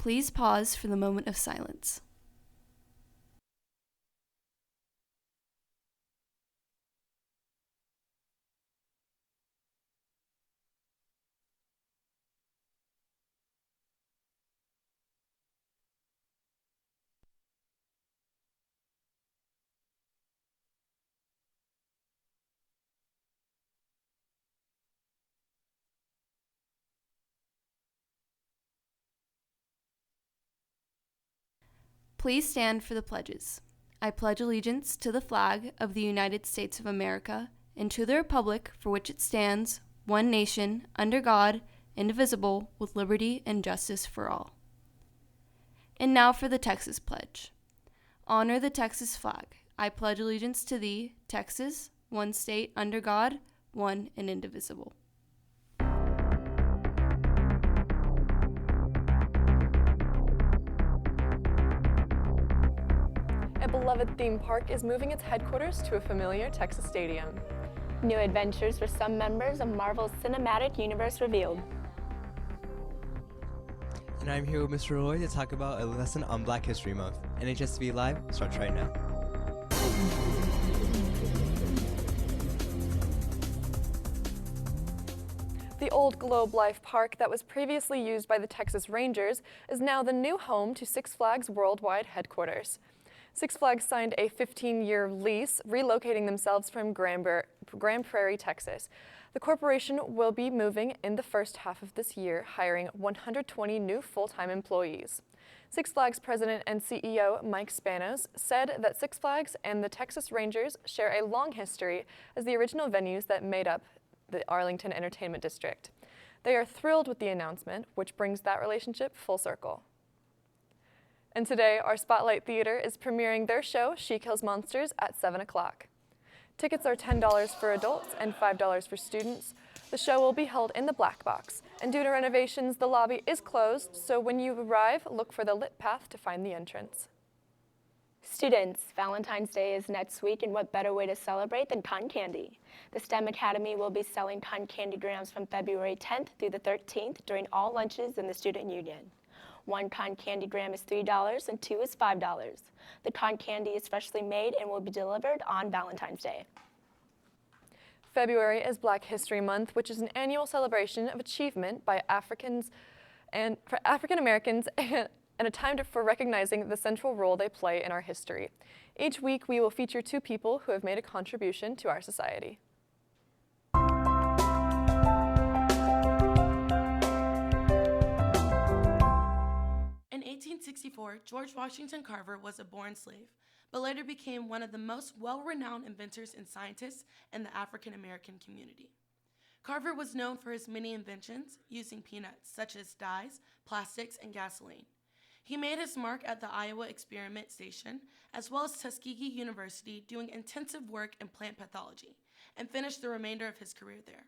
Please pause for the moment of silence. Please stand for the pledges. I pledge allegiance to the flag of the United States of America and to the republic for which it stands, one nation, under God, indivisible, with liberty and justice for all. And now for the Texas Pledge. Honor the Texas flag. I pledge allegiance to thee, Texas, one state under God, one and indivisible. A beloved theme park is moving its headquarters to a familiar Texas stadium. New adventures for some members of Marvel's cinematic universe revealed. And I'm here with Mr. Roy to talk about a lesson on Black History Month. NHSTV Live starts right now. The old Globe Life Park that was previously used by the Texas Rangers is now the new home to Six Flags Worldwide headquarters. Six Flags signed a 15-year lease, relocating themselves from Grand Prairie, Texas. The corporation will be moving in the first half of this year, hiring 120 new full-time employees. Six Flags President and CEO Mike Spanos said that Six Flags and the Texas Rangers share a long history as the original venues that made up the Arlington Entertainment District. They are thrilled with the announcement, which brings that relationship full circle. And today, our Spotlight Theater is premiering their show, She Kills Monsters, at 7 o'clock. Tickets are $10 for adults and $5 for students. The show will be held in the Black Box, and due to renovations, the lobby is closed, so when you arrive, look for the lit path to find the entrance. Students, Valentine's Day is next week, and what better way to celebrate than cotton candy? The STEM Academy will be selling cotton candy grams from February 10th through the 13th during all lunches in the Student Union. One cotton candy gram is $3 and two is $5. The cotton candy is freshly made and will be delivered on Valentine's Day. February is Black History Month, which is an annual celebration of achievement by Africans and for African Americans and a time for recognizing the central role they play in our history. Each week, we will feature two people who have made a contribution to our society. In 1864, George Washington Carver was a born slave, but later became one of the most well-renowned inventors and scientists in the African American community. Carver was known for his many inventions using peanuts, such as dyes, plastics, and gasoline. He made his mark at the Iowa Experiment Station, as well as Tuskegee University, doing intensive work in plant pathology, and finished the remainder of his career there.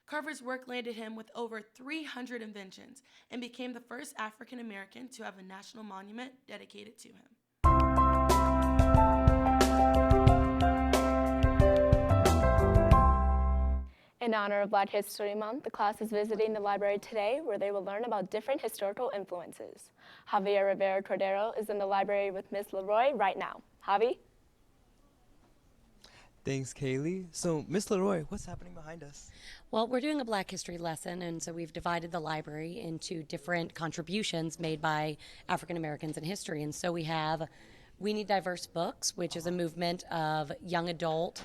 Carver's work landed him with over 300 inventions and became the first African American to have a national monument dedicated to him. In honor of Black History Month, the class is visiting the library today where they will learn about different historical influences. Javier Rivera Cordero is in the library with Ms. Leroy right now. Javi? Thanks, Kaylee. So, Miss Leroy, what's happening behind us? Well, we're doing a Black History lesson, and so we've divided the library into different contributions made by African Americans in history. And so we have We Need Diverse Books, which is a movement of young adult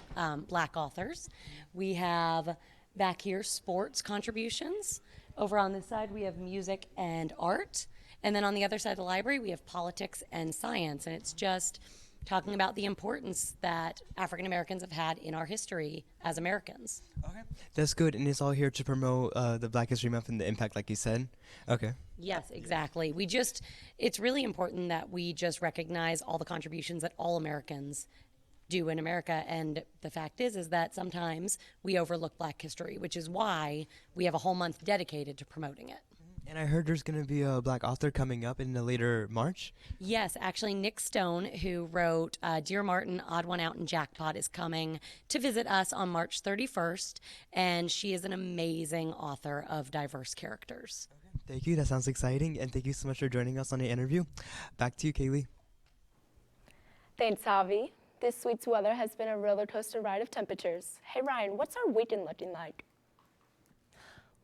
Black authors. We have back here sports contributions. Over on this side, we have music and art. And then on the other side of the library, we have politics and science. And it's just talking about the importance that African Americans have had in our history as Americans. Okay, that's good. And it's all here to promote the Black History Month and the impact, like you said. Okay. Yes, exactly. It's really important that we just recognize all the contributions that all Americans do in America. And the fact is that sometimes we overlook Black history, which is why we have a whole month dedicated to promoting it. And I heard there's going to be a Black author coming up in the later March. Yes, actually, Nick Stone, who wrote Dear Martin, Odd One Out, and Jackpot, is coming to visit us on March 31st, and she is an amazing author of diverse characters. Okay. Thank you. That sounds exciting. And thank you so much for joining us on the interview. Back to you, Kaylee. Thanks, Javi. This week's weather has been a roller coaster ride of temperatures. Hey, Ryan, what's our weekend looking like?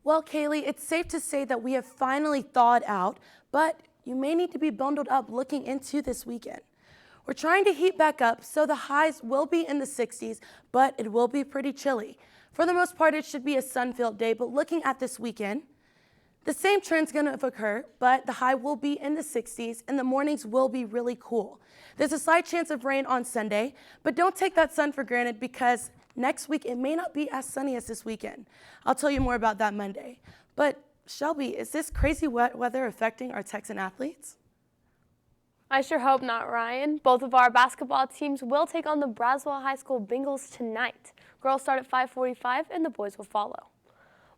Well, Kaylee, it's safe to say that we have finally thawed out, but you may need to be bundled up looking into this weekend. We're trying to heat back up, so the highs will be in the 60s, but it will be pretty chilly. For the most part, it should be a sun-filled day, but looking at this weekend, the same trend's going to occur, but the high will be in the 60s, and the mornings will be really cool. There's a slight chance of rain on Sunday, but don't take that sun for granted because next week it may not be as sunny as this weekend. I'll tell you more about that Monday. But Shelby, is this crazy wet weather affecting our Texan athletes? I sure hope not, Ryan. Both of our basketball teams will take on the Braswell High School Bengals tonight. Girls start at 5:45 and the boys will follow.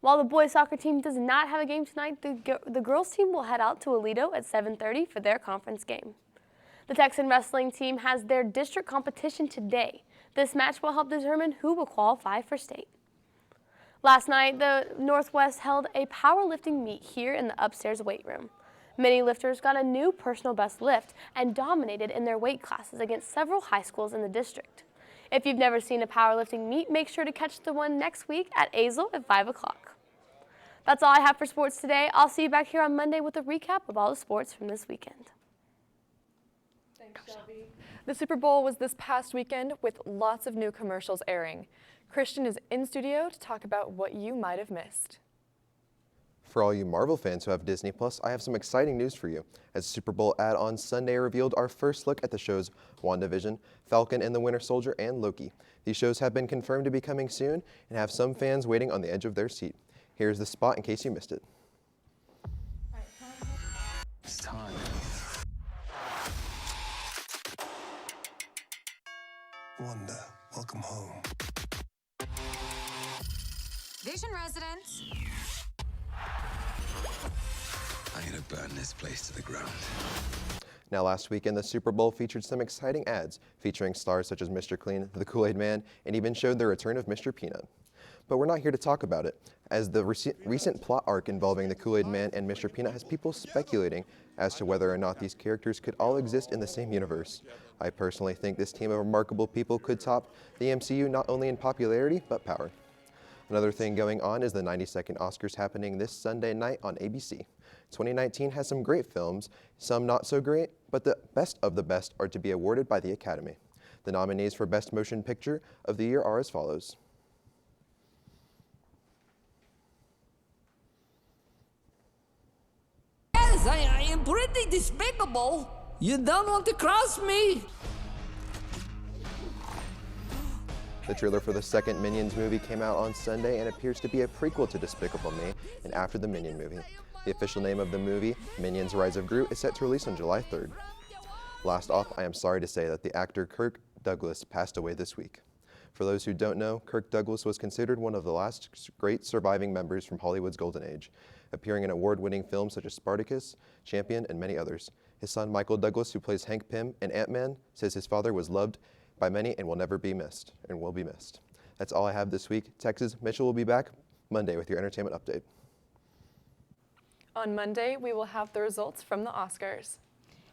While the boys soccer team does not have a game tonight, the girls team will head out to Aledo at 7:30 for their conference game. The Texan wrestling team has their district competition today. This match will help determine who will qualify for state. Last night, the Northwest held a powerlifting meet here in the upstairs weight room. Many lifters got a new personal best lift and dominated in their weight classes against several high schools in the district. If you've never seen a powerlifting meet, make sure to catch the one next week at Azle at 5 o'clock. That's all I have for sports today. I'll see you back here on Monday with a recap of all the sports from this weekend. Thanks, Shelby. The Super Bowl was this past weekend with lots of new commercials airing. Christian is in studio to talk about what you might have missed. For all you Marvel fans who have Disney Plus, I have some exciting news for you. As the Super Bowl ad on Sunday revealed our first look at the shows WandaVision, Falcon and the Winter Soldier, and Loki. These shows have been confirmed to be coming soon and have some fans waiting on the edge of their seat. Here's the spot in case you missed it. It's time. Wanda, welcome home. Vision residents. I'm gonna burn this place to the ground. Now last weekend, the Super Bowl featured some exciting ads featuring stars such as Mr. Clean, the Kool-Aid Man, and even showed the return of Mr. Peanut. But we're not here to talk about it, as the recent plot arc involving the Kool-Aid Man and Mr. Peanut has people speculating as to whether or not these characters could all exist in the same universe. I personally think this team of remarkable people could top the MCU not only in popularity, but power. Another thing going on is the 92nd Oscars happening this Sunday night on ABC. 2019 has some great films, some not so great, but the best of the best are to be awarded by the Academy. The nominees for Best Motion Picture of the year are as follows. Yes, I am pretty despicable. You don't want to cross me. The trailer for the second Minions movie came out on Sunday and appears to be a prequel to Despicable Me and after the Minion movie. The official name of the movie, Minions Rise of Gru, is set to release on July 3rd. Last off, I am sorry to say that the actor Kirk Douglas passed away this week. For those who don't know, Kirk Douglas was considered one of the last great surviving members from Hollywood's golden age, appearing in award-winning films such as Spartacus, Champion, and many others. His son Michael Douglas, who plays Hank Pym in Ant-Man, says his father was loved by many and will never be missed, and will be missed. That's all I have this week. Texas, Mitchell will be back Monday with your entertainment update. On Monday, we will have the results from the Oscars.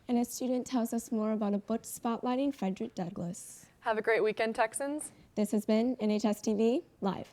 And a student tells us more about a book spotlighting Frederick Douglass. Have a great weekend, Texans. This has been NHSTV Live.